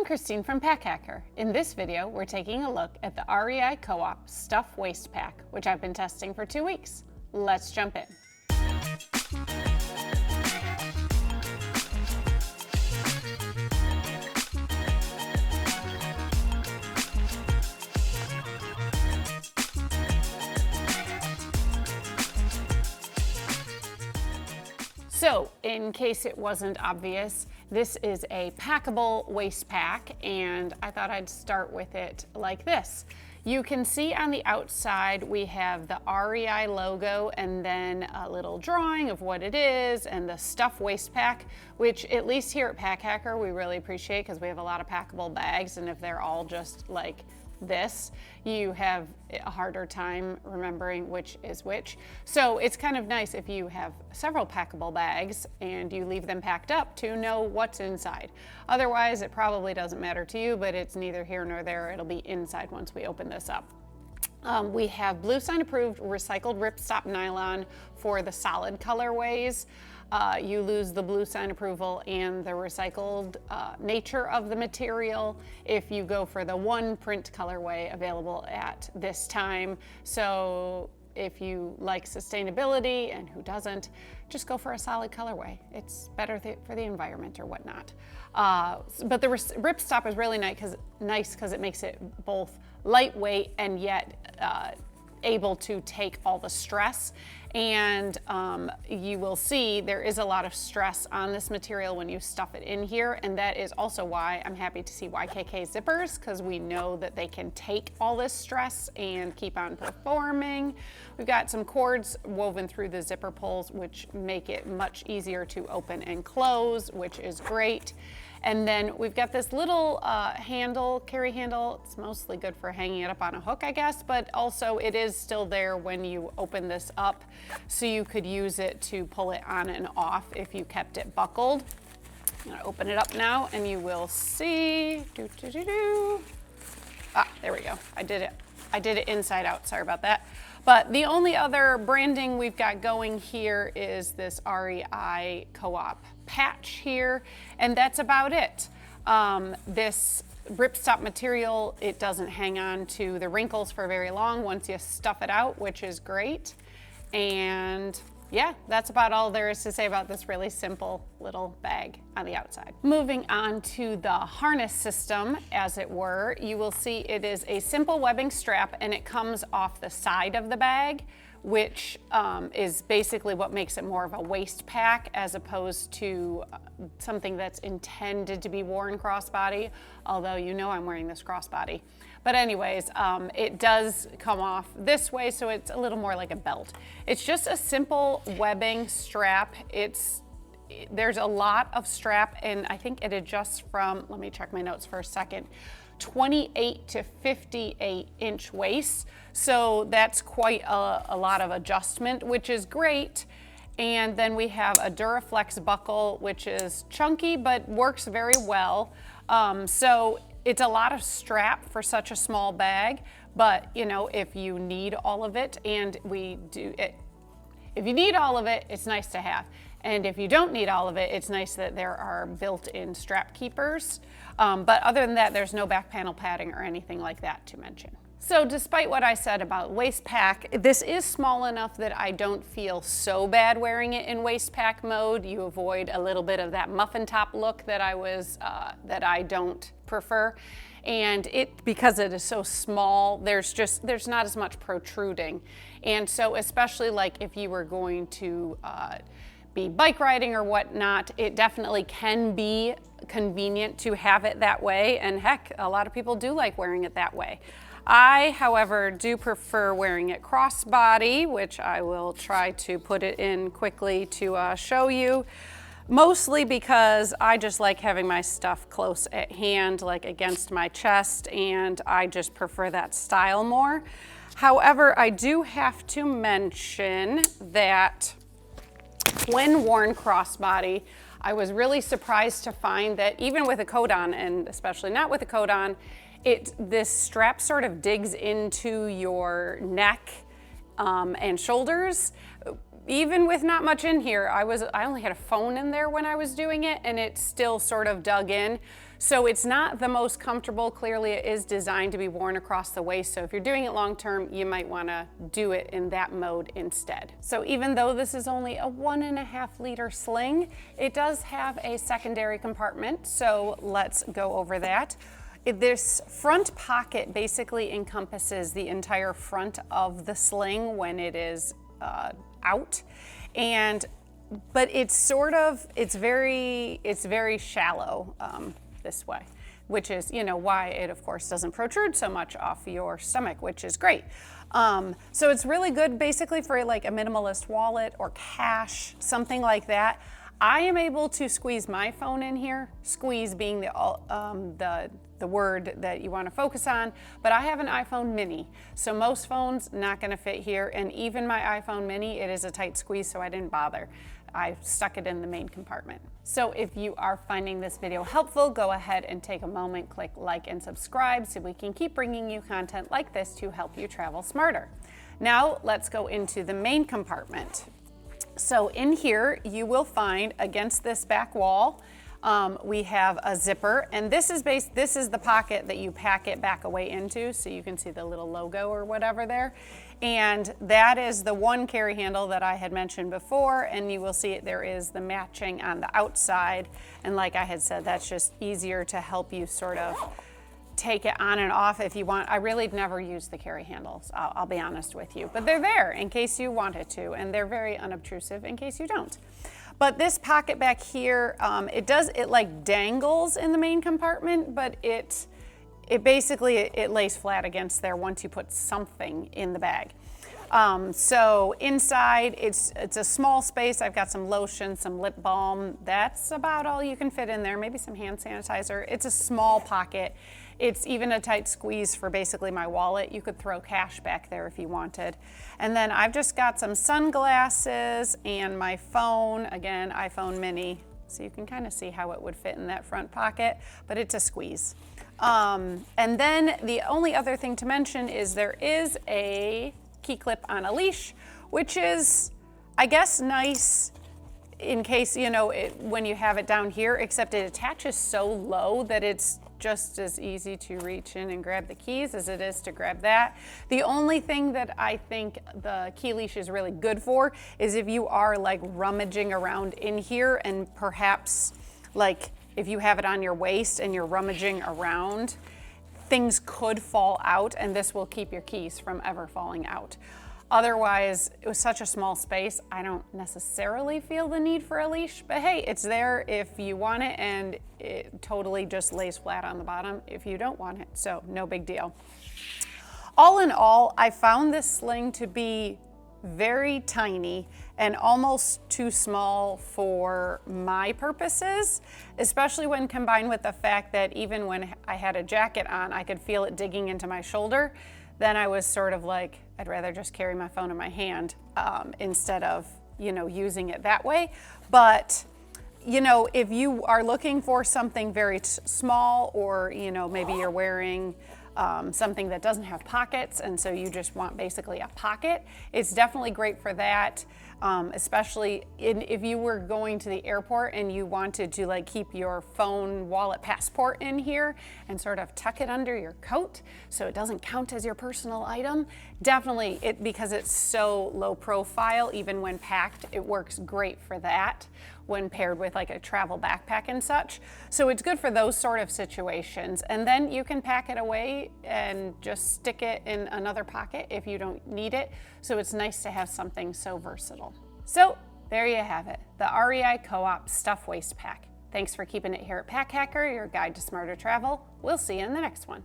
Christine from Pack Hacker. In this video, we're taking a look at the REI Co-op Stuff Waste Pack, which I've been testing for 2 weeks. Let's jump in. So, in case it wasn't obvious, this is a packable waste pack, and I thought I'd start with it like this. You can see on the outside we have the REI logo and then a little drawing of what it is and the stuff waste pack, which at least here at Pack Hacker we really appreciate because we have a lot of packable bags, and if they're all just like this, you have a harder time remembering which is which. So it's kind of nice if you have several packable bags and you leave them packed up to know what's inside. Otherwise, it probably doesn't matter to you, but it's neither here nor there. It'll be inside once we open this up. We have Blue Sign approved recycled ripstop nylon for the solid colorways. You lose the Blue Sign approval and the recycled nature of the material if you go for the one print colorway available at this time. So if you like sustainability, and who doesn't, just go for a solid colorway. It's better for the environment or whatnot. But the ripstop is really nice because it makes it both lightweight and yet able to take all the stress. And you will see there is a lot of stress on this material when you stuff it in here, and that is also why I'm happy to see YKK zippers, because we know that they can take all this stress and keep on performing. We've got some cords woven through the zipper pulls, which make it much easier to open and close, which is great. And then we've got this little carry handle. It's mostly good for hanging it up on a hook, I guess, but also it is still there when you open this up. So you could use it to pull it on and off if you kept it buckled. I'm gonna open it up now and you will see, there we go. I did it inside out, sorry about that. But the only other branding we've got going here is this REI Co-op patch here, and that's about it. This ripstop material, it doesn't hang on to the wrinkles for very long once you stuff it out, which is great. And yeah, that's about all there is to say about this really simple little bag on the outside. Moving on to the harness system, as it were, you will see it is a simple webbing strap and it comes off the side of the bag, which is basically what makes it more of a waist pack as opposed to something that's intended to be worn crossbody, although you know I'm wearing this crossbody. But anyways, it does come off this way, so it's a little more like a belt. It's just a simple webbing strap. There's a lot of strap, and I think it adjusts from, let me check my notes for a second, 28 to 58 inch waist. So that's quite a lot of adjustment, which is great. And then we have a Duraflex buckle, which is chunky, but works very well. So it's a lot of strap for such a small bag, but you know, if you need all of it, and if you need all of it, it's nice to have. And if you don't need all of it, it's nice that there are built-in strap keepers. But other than that, there's no back panel padding or anything like that to mention. So despite what I said about waist pack, this is small enough that I don't feel so bad wearing it in waist pack mode. You avoid a little bit of that muffin top look that I don't prefer. And because it is so small, there's not as much protruding. And so especially like if you were going to be bike riding or whatnot, it definitely can be convenient to have it that way. And heck, a lot of people do like wearing it that way. I, however, do prefer wearing it crossbody, which I will try to put it in quickly to show you. Mostly because I just like having my stuff close at hand, like against my chest, and I just prefer that style more. However, I do have to mention that when worn crossbody, I was really surprised to find that even with a coat on, and especially not with a coat on, this strap sort of digs into your neck and shoulders. Even with not much in here, I only had a phone in there when I was doing it, and it still sort of dug in. So it's not the most comfortable. Clearly it is designed to be worn across the waist. So if you're doing it long term, you might wanna do it in that mode instead. So even though this is only a 1.5 liter sling, it does have a secondary compartment. So let's go over that. This front pocket basically encompasses the entire front of the sling when it is out. But it's very shallow this way, which is, why it of course doesn't protrude so much off your stomach, which is great. So it's really good basically for like a minimalist wallet or cash, something like that. I am able to squeeze my phone in here, squeeze being the word that you want to focus on, but I have an iPhone mini, so most phones not going to fit here, and even my iPhone mini, it is a tight squeeze, so I didn't bother. I stuck it in the main compartment. So if you are finding this video helpful, go ahead and take a moment, click like and subscribe so we can keep bringing you content like this to help you travel smarter. Now let's go into the main compartment. So in here, you will find against this back wall, we have a zipper, and this is the pocket that you pack it back away into, so you can see the little logo or whatever there. And that is the one carry handle that I had mentioned before, and you will see it, there is the matching on the outside. And like I had said, that's just easier to help you sort of take it on and off if you want. I really never use the carry handles, I'll be honest with you, but they're there in case you wanted to, and they're very unobtrusive in case you don't. But this pocket back here, it like dangles in the main compartment, but it basically lays flat against there once you put something in the bag. So inside, it's a small space. I've got some lotion, some lip balm. That's about all you can fit in there. Maybe some hand sanitizer. It's a small pocket. It's even a tight squeeze for basically my wallet. You could throw cash back there if you wanted. And then I've just got some sunglasses and my phone, again, iPhone mini. So you can kind of see how it would fit in that front pocket, but it's a squeeze. And then the only other thing to mention is there is a key clip on a leash, which is, I guess, nice in case, when you have it down here, except it attaches so low that it's just as easy to reach in and grab the keys as it is to grab that. The only thing that I think the key leash is really good for is if you are like rummaging around in here, and perhaps like if you have it on your waist and you're rummaging around, things could fall out, and this will keep your keys from ever falling out. Otherwise, it was such a small space, I don't necessarily feel the need for a leash, but hey, it's there if you want it, and it totally just lays flat on the bottom if you don't want it, so no big deal. All in all, I found this sling to be very tiny and almost too small for my purposes, especially when combined with the fact that even when I had a jacket on, I could feel it digging into my shoulder. Then I was sort of like, I'd rather just carry my phone in my hand instead of, using it that way. But, if you are looking for something very small, or, maybe you're wearing something that doesn't have pockets, and so you just want basically a pocket, it's definitely great for that. Especially if you were going to the airport and you wanted to like keep your phone, wallet, passport in here and sort of tuck it under your coat so it doesn't count as your personal item. Definitely, because it's so low profile, even when packed, it works great for that when paired with like a travel backpack and such. So it's good for those sort of situations. And then you can pack it away and just stick it in another pocket if you don't need it. So it's nice to have something so versatile. So there you have it, the REI Co-op Stuff Waist Pack. Thanks for keeping it here at Pack Hacker, your guide to smarter travel. We'll see you in the next one.